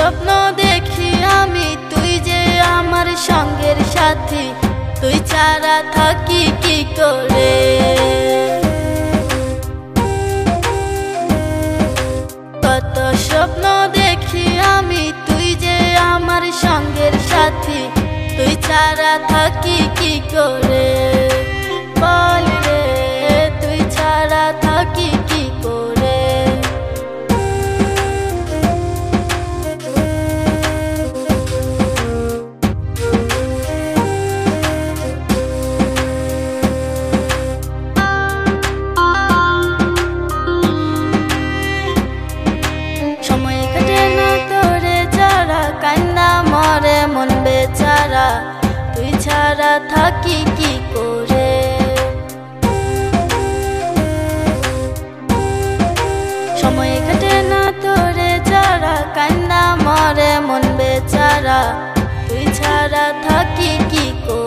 স্বপ্ন দেখি আমি, তুই যে আমার সঙ্গের সাথী, তুই ছাড়া থাকি কি করে। কত স্বপ্ন দেখি আমি, তুই যে আমার সঙ্গের সাথী, তুই ছাড়া থাকি কি করে। বল রে তুই ছাড়া থাকি কি করে। সময় কাটে না তোরে ছাড়া, কান্না মরে মন বেচারা, তুই ছাড়া থাকি কি করে। সময় কাটে না তোরে ছাড়া, কান্না মরে মন বেচারা, তুই ছাড়া থাকি কি করে।